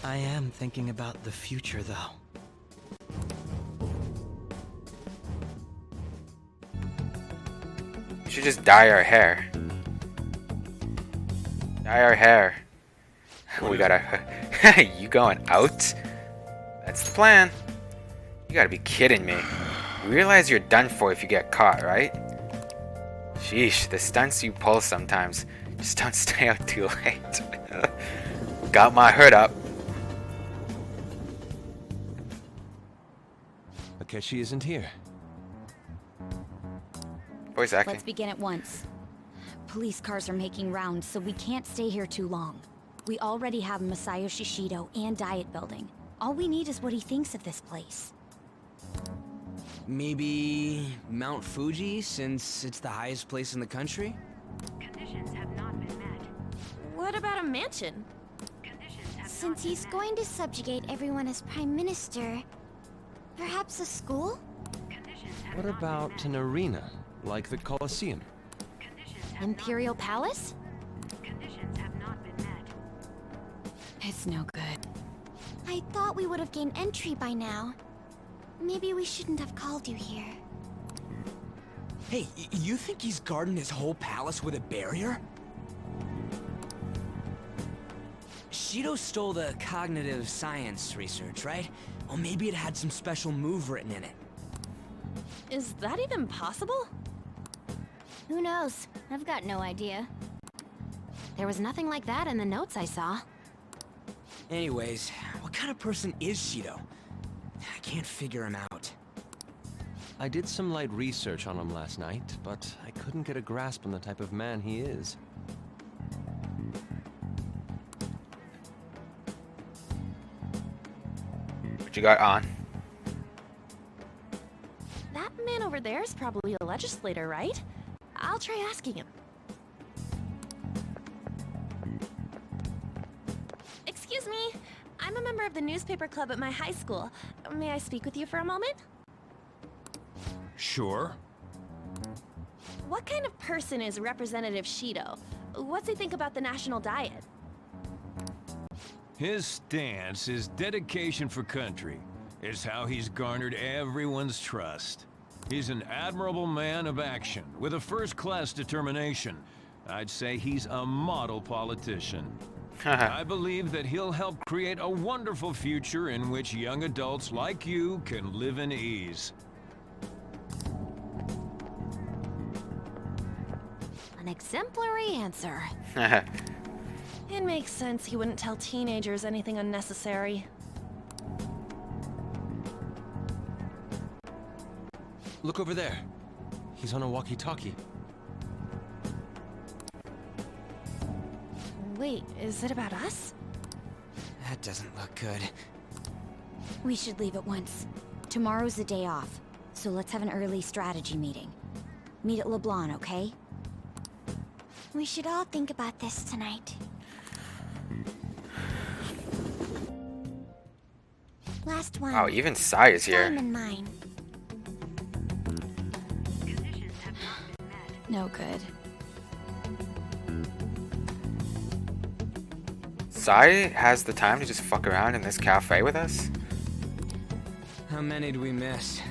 I am thinking about the future, though. You should just dye our hair. Dye our hair. We gotta... You going out? That's the plan. You gotta be kidding me. You realize you're done for if you get caught, right? Sheesh, the stunts you pull sometimes. Just don't stay out too late. Got my hood up. Akechi isn't here. Voice acting. Let's begin at once. Police cars are making rounds, so we can't stay here too long. We already have Masayoshi Shido and Diet Building. All we need is what he thinks of this place. Maybe Mount Fuji, since it's the highest place in the country? Conditions have not been met. What about a mansion? Conditions have Since not he's been going to subjugate everyone as Prime Minister, perhaps a school? met. Conditions have What not about been an arena, like the Colosseum? met. Conditions have Imperial Palace? Conditions have not been met. It's no good. I thought we would have gained entry by now. Maybe we shouldn't have called you here. Hey, you think he's guarding his whole palace with a barrier? Shido stole the cognitive science research, right? Well, maybe it had some special move written in it. Is that even possible? Who knows? I've got no idea. There was nothing like that in the notes I saw. Anyways, what kind of person is Shido? I can't figure him out. I did some light research on him last night, but I couldn't get a grasp on the type of man he is. What you got on? That man over there is probably a legislator, right? I'll try asking him. Excuse me. I'm a member of the newspaper club at my high school. May I speak with you for a moment? Sure. What kind of person is Representative Shido? What's he think about the national diet? His stance, his dedication for country, is how he's garnered everyone's trust. He's an admirable man of action, with a first-class determination. I'd say he's a model politician. I believe that he'll help create a wonderful future in which young adults like you can live in ease. An exemplary answer. It makes sense he wouldn't tell teenagers anything unnecessary. Look over there. He's on a walkie-talkie. Wait, is it about us? That doesn't look good. We should leave at once. Tomorrow's the day off, so let's have an early strategy meeting. Meet at LeBlanc, okay? We should all think about this tonight. Last one. Wow, even Sai is here. Time in mine. Conditions have not been met. No good. Sai has the time to just fuck around in this cafe with us? How many do we miss?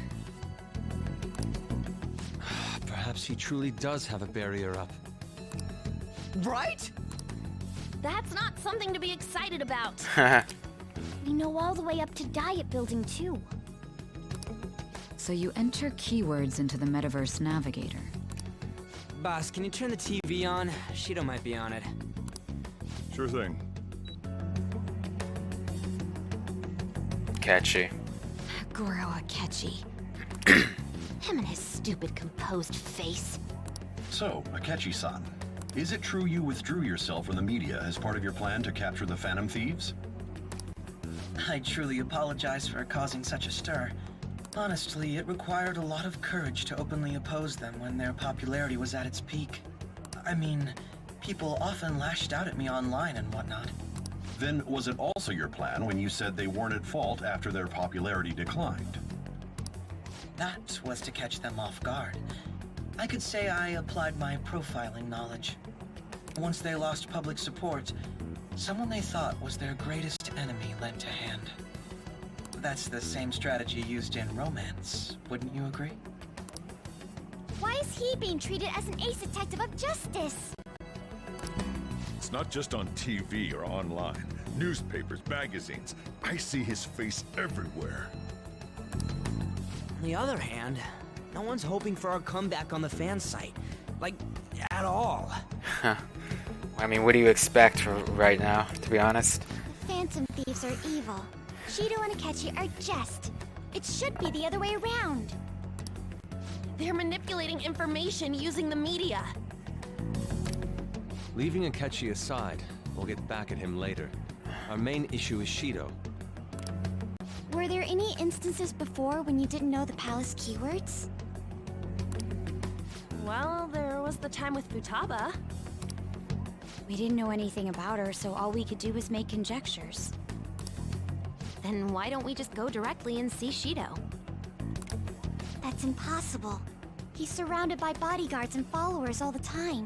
Perhaps he truly does have a barrier up. Right? That's not something to be excited about. We know all the way up to Diet Building, too. So you enter keywords into the Metaverse Navigator. Boss, can you turn the TV on? Shido might be on it. Sure thing. Catchy. Goro Akechi. Him and his stupid composed face. So, Akechi-san, is it true you withdrew yourself from the media as part of your plan to capture the Phantom Thieves? I truly apologize for causing such a stir. Honestly, it required a lot of courage to openly oppose them when their popularity was at its peak. I mean, people often lashed out at me online and whatnot. Then was it also your plan when you said they weren't at fault after their popularity declined? That was to catch them off guard. I could say I applied my profiling knowledge. Once they lost public support, Someone they thought was their greatest enemy lent a hand. That's the same strategy used in romance, wouldn't you agree? Why is he being treated as an ace detective of justice? It's not just on TV or online. Newspapers, magazines. I see his face everywhere. On the other hand, no one's hoping for our comeback on the fan site. Like, at all. Huh. I mean, what do you expect right now, to be honest? The Phantom Thieves are evil. Shido and Akechi are just. It should be the other way around. They're manipulating information using the media. Leaving Akechi aside, we'll get back at him later. Our main issue is Shido. Were there any instances before when you didn't know the palace keywords? Well, there was the time with Futaba. We didn't know anything about her, so all we could do was make conjectures. Then why don't we just go directly and see Shido? That's impossible. He's surrounded by bodyguards and followers all the time.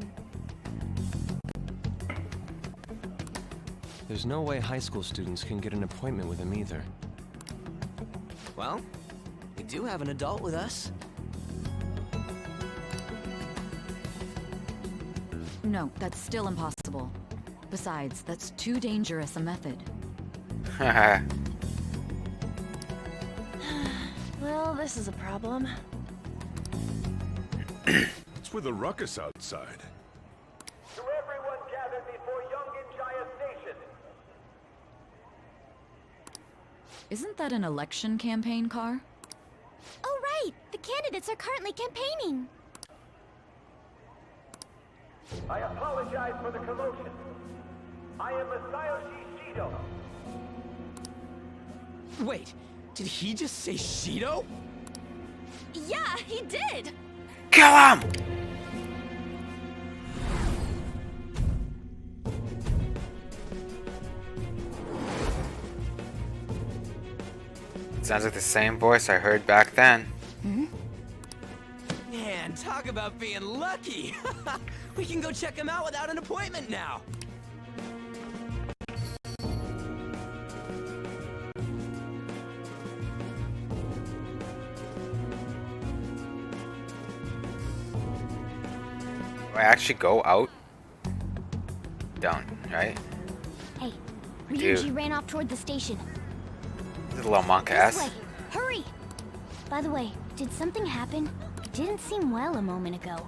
There's no way high school students can get an appointment with him either. Well, we do have an adult with us. No, that's still impossible. Besides, that's too dangerous a method. Well, this is a problem. It's with a ruckus outside. To everyone gathered before Yongin Jaya Station. Isn't that an election campaign car? Oh right! The candidates are currently campaigning! I apologize for the commotion. I am Masayoshi Shido. Wait, did he just say Shido? Yeah, he did! Kill him! Sounds like the same voice I heard back then. Man, talk about being lucky! We can go check him out without an appointment now! Do I actually go out? Don't, right? Hey, Dude. Ryuji ran off toward the station. This little monk This ass. way! Hurry! By the way, did something happen? It didn't seem well a moment ago.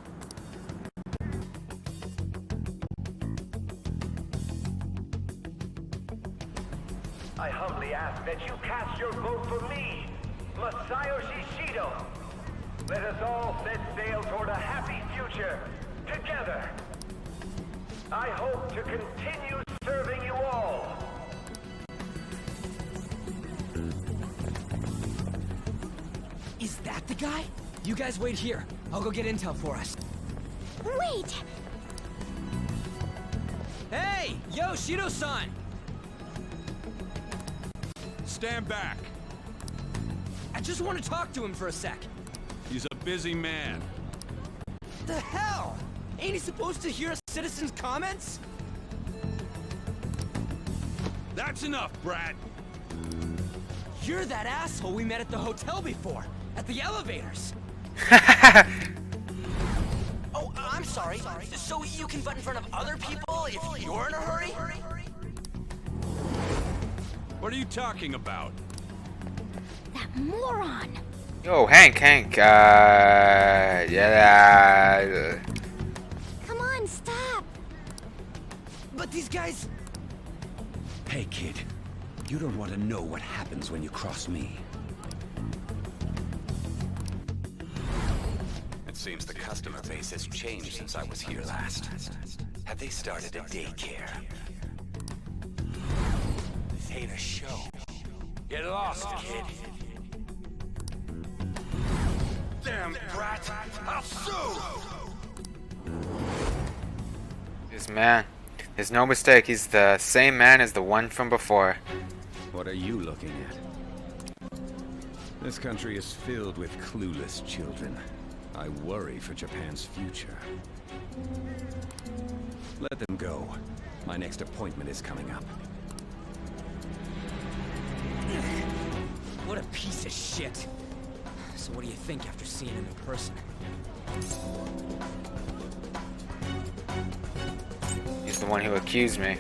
I humbly ask that you cast your vote for me, Masayoshi Shido. Let us all set sail toward a happy future, together. I hope to continue serving you all. Is that the guy? You guys wait here. I'll go get intel for us. Wait! Hey! Yo, Shido-san! Stand back. I just want to talk to him for a sec. He's a busy man. The hell? Ain't he supposed to hear a citizen's comments? That's enough, brat. You're that asshole we met at the hotel before, at the elevators. Oh, I'm sorry. So you can butt in front of other people if you're in a hurry? What are you talking about? That moron! Yo, Hank, yeah. Come on, stop! But these guys... Hey, kid. You don't want to know what happens when you cross me. It seems the customer base has changed since I was here last. Have they started a daycare? This ain't a show. Get lost, kid. Damn brat! I'll sue! This man. There's no mistake, he's the same man as the one from before. What are you looking at? This country is filled with clueless children. I worry for Japan's future. Let them go. My next appointment is coming up. What a piece of shit. So what do you think after seeing him in person? He's the one who accused me.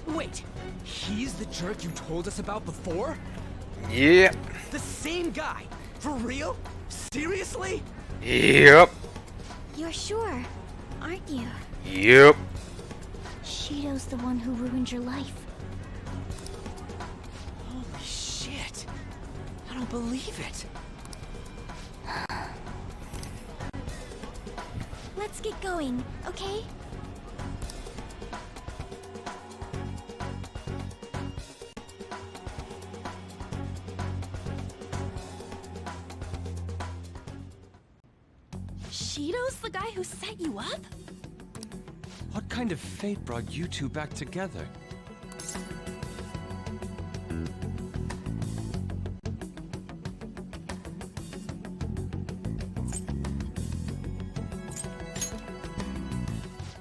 Wait, he's the jerk you told us about before? Yeah. The same guy? For real? Seriously? Yep. You're sure, aren't you? Yep. Shido's the one who ruined your life. Holy shit. I don't believe it. Let's get going, okay? Shido's the guy who set you up? What kind of fate brought you two back together?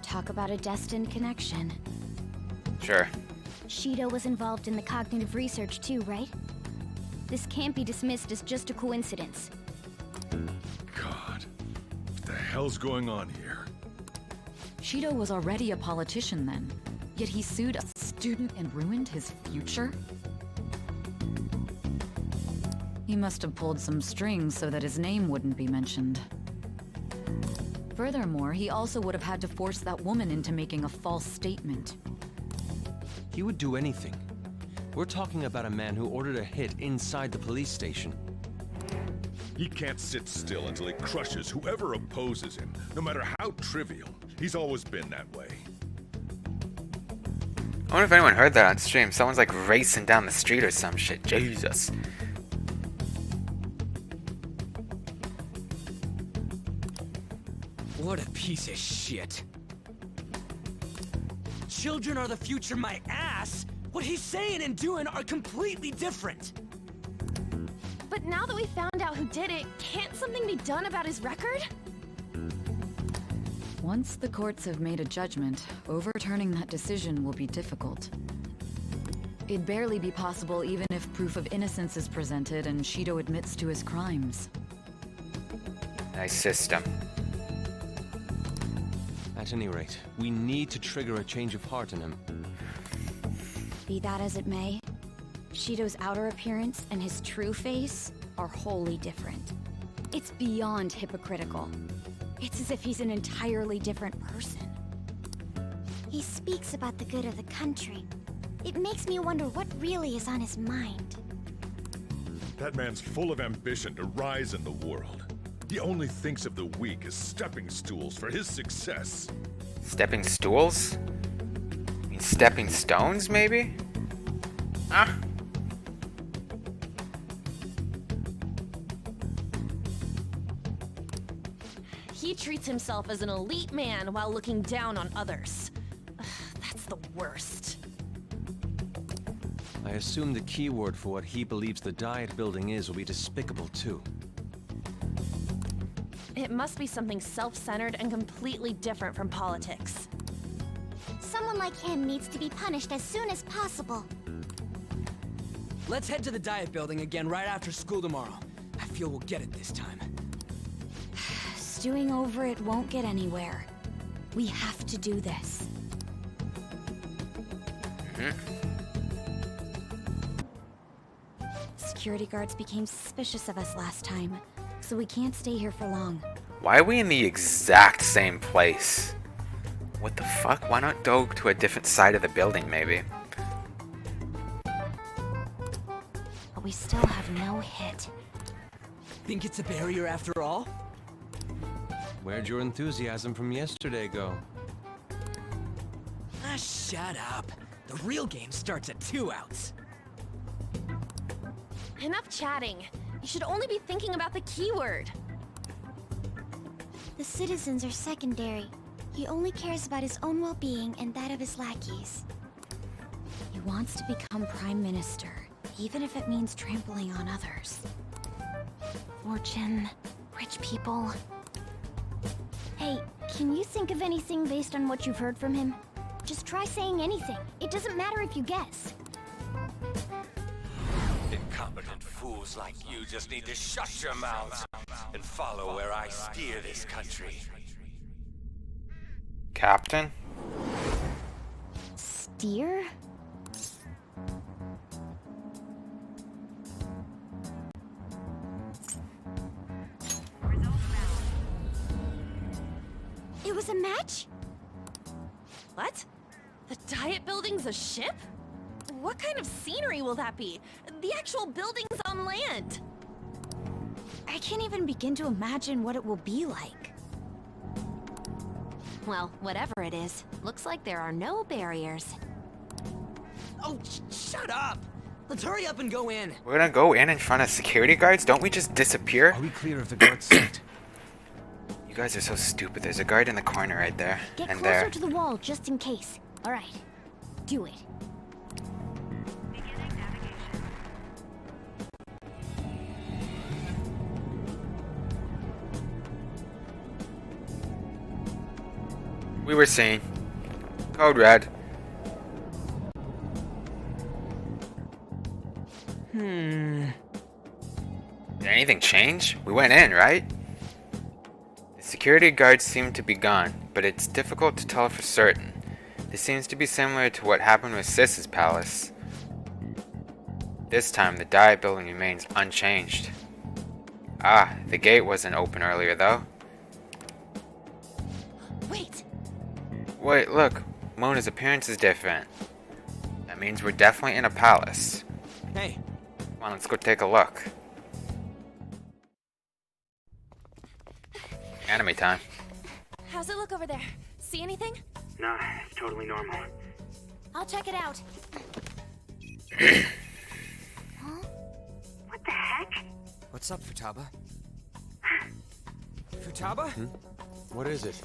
Talk about a destined connection. Sure. Shido was involved in the cognitive research too, right? This can't be dismissed as just a coincidence. God, what the hell's going on here? Shido was already a politician then, yet he sued a student and ruined his future? He must have pulled some strings so that his name wouldn't be mentioned. Furthermore, he also would have had to force that woman into making a false statement. He would do anything. We're talking about a man who ordered a hit inside the police station. He can't sit still until he crushes whoever opposes him, no matter how trivial. He's always been that way. I wonder if anyone heard that on stream. Someone's like racing down the street or some shit. Jesus. What a piece of shit. Children are the future, my ass! What he's saying and doing are completely different! But now that we found out who did it, can't something be done about his record? Once the courts have made a judgment, overturning that decision will be difficult. It'd barely be possible even if proof of innocence is presented and Shido admits to his crimes. Nice system. At any rate, we need to trigger a change of heart in him. Be that as it may, Shido's outer appearance and his true face are wholly different. It's beyond hypocritical. It's as if he's an entirely different person. He speaks about the good of the country. It makes me wonder what really is on his mind. That man's full of ambition to rise in the world. He only thinks of the weak as stepping stools for his success. Stepping stools? You mean stepping stones, maybe? Ah. He treats himself as an elite man while looking down on others. Ugh, that's the worst. I assume the keyword for what he believes the Diet building is will be despicable too. It must be something self-centered and completely different from politics. Someone like him needs to be punished as soon as possible. Let's head to the Diet building again right after school tomorrow. I feel we'll get it this time. Stewing over it won't get anywhere. We have to do this. Security guards became suspicious of us last time, so we can't stay here for long. Why are we in the exact same place? What the fuck? Why not go to a different side of the building, maybe? But we still have no hit. Think it's a barrier after all? Where'd your enthusiasm from yesterday go? Ah, shut up. The real game starts at 2 outs. Enough chatting. You should only be thinking about the keyword. The citizens are secondary. He only cares about his own well-being and that of his lackeys. He wants to become Prime Minister, even if it means trampling on others. Fortune, rich people. Hey, can you think of anything based on what you've heard from him? Just try saying anything. It doesn't matter if you guess. Incompetent fools like you just need to shut your mouths and follow where I steer this country. Captain? Steer? It was a match? What? The Diet Building's a ship? What kind of scenery will that be? The actual building's on land. I can't even begin to imagine what it will be like. Well, whatever it is, looks like there are no barriers. Oh, shut up! Let's hurry up and go in. We're gonna go in front of security guards? Don't we just disappear? Are we clear of the guard site? You guys are so stupid. There's a guard in the corner right there. Get and closer there. to the wall, just in case. Alright. Do it. We were seen. Code red. Did anything change? We went in, right? The security guards seem to be gone, but it's difficult to tell for certain. This seems to be similar to what happened with Sis's palace. This time, the Diet Building remains unchanged. Ah, the gate wasn't open earlier, though. Wait! Wait, look. Mona's appearance is different. That means we're definitely in a palace. Hey. Come on, let's go take a look. Anime time. How's it look over there? See anything? Nah, it's totally normal. I'll check it out. What the heck? What's up, Futaba? Futaba? What is it?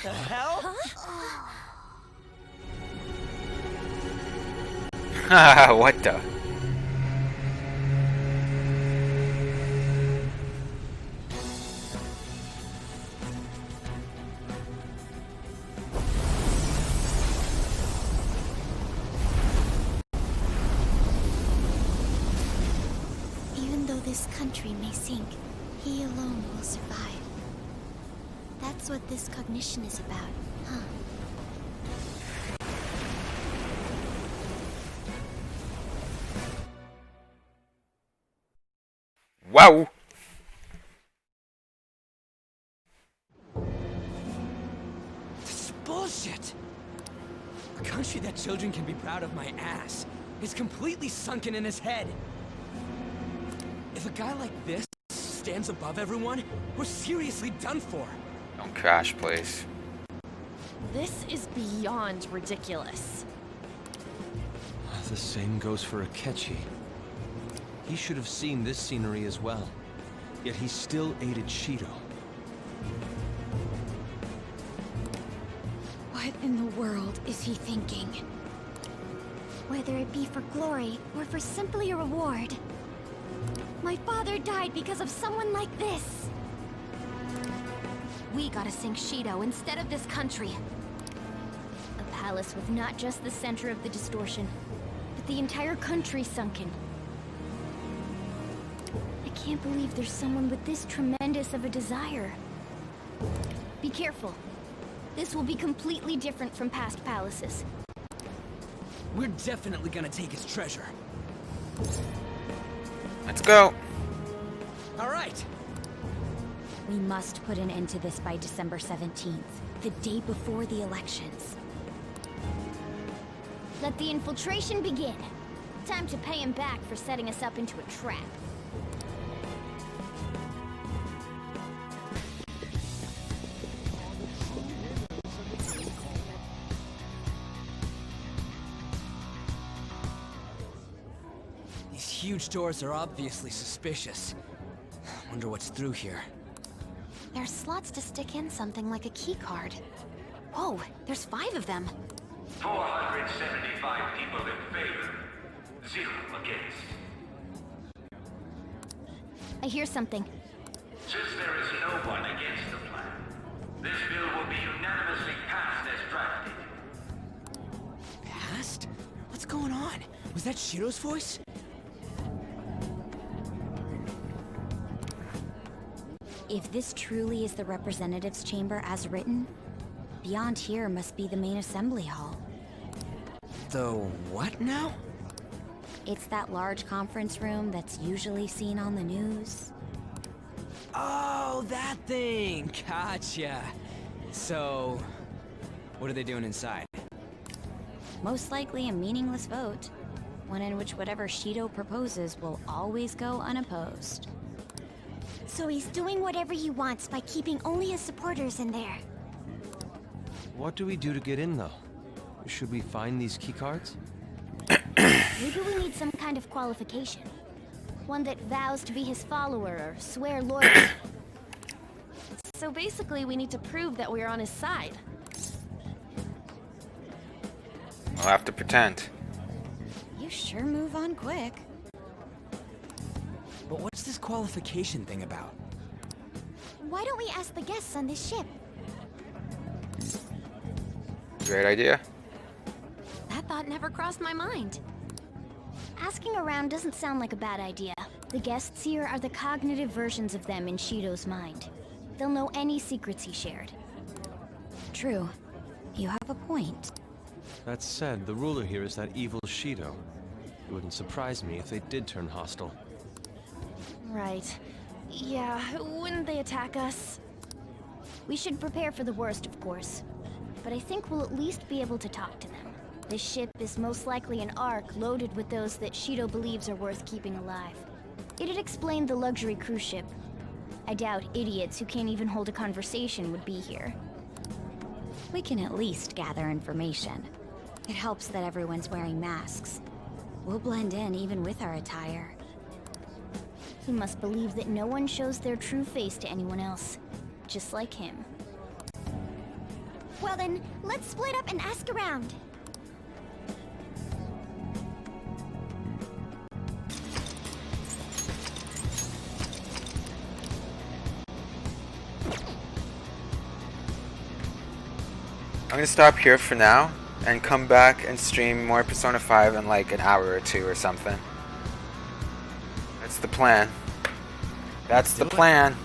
The hell? Haha, what the? Even though this country may sink, he alone will survive. That's what this cognition is about, huh? Wow! This is bullshit! A country that children can be proud of my ass is completely sunken in his head. If a guy like this stands above everyone, we're seriously done for. Don't crash, please. This is beyond ridiculous. The same goes for Akechi. He should have seen this scenery as well. Yet he still aided Shido. What in the world is he thinking? Whether it be for glory or for simply a reward. My father died because of someone like this. We gotta sink Shido instead of this country. A palace with not just the center of the distortion, but the entire country sunken. I can't believe there's someone with this tremendous of a desire. Be careful. This will be completely different from past palaces. We're definitely gonna take his treasure. Let's go. All right. We must put an end to this by December 17th, the day before the elections. Let the infiltration begin. Time to pay him back for setting us up into a trap. These huge doors are obviously suspicious. Wonder what's through here. There's slots to stick in something like a key card. Whoa, there's 5 of them. 475 people in favor, 0 against. I hear something. Since there is no one against the plan, This bill will be unanimously passed as drafted. Passed? What's going on? Was that Shido's voice? If this truly is the representatives' chamber as written, beyond here must be the main assembly hall. The what now? It's that large conference room that's usually seen on the news. Oh, that thing! Gotcha. So, what are they doing inside? Most likely a meaningless vote, one in which whatever Shido proposes will always go unopposed. So he's doing whatever he wants by keeping only his supporters in there. What do we do to get in, though? Should we find these keycards? Maybe we need some kind of qualification. One that vows to be his follower or swear loyalty. So basically, we need to prove that we're on his side. We'll have to pretend. You sure move on quick. But what's this qualification thing about? Why don't we ask the guests on this ship? Great idea. That thought never crossed my mind. Asking around doesn't sound like a bad idea. The guests here are the cognitive versions of them in Shido's mind. They'll know any secrets he shared. True. You have a point. That said, the ruler here is that evil Shido. It wouldn't surprise me if they did turn hostile. Right. Yeah, wouldn't they attack us? We should prepare for the worst, of course. But I think we'll at least be able to talk to them. This ship is most likely an Ark loaded with those that Shido believes are worth keeping alive. It'd explain the luxury cruise ship. I doubt idiots who can't even hold a conversation would be here. We can at least gather information. It helps that everyone's wearing masks. We'll blend in even with our attire. He must believe that no one shows their true face to anyone else. Just like him. Well then, let's split up and ask around. I'm gonna stop here for now and come back and stream more Persona 5 in like an hour or two or something. That's the plan. That's the plan.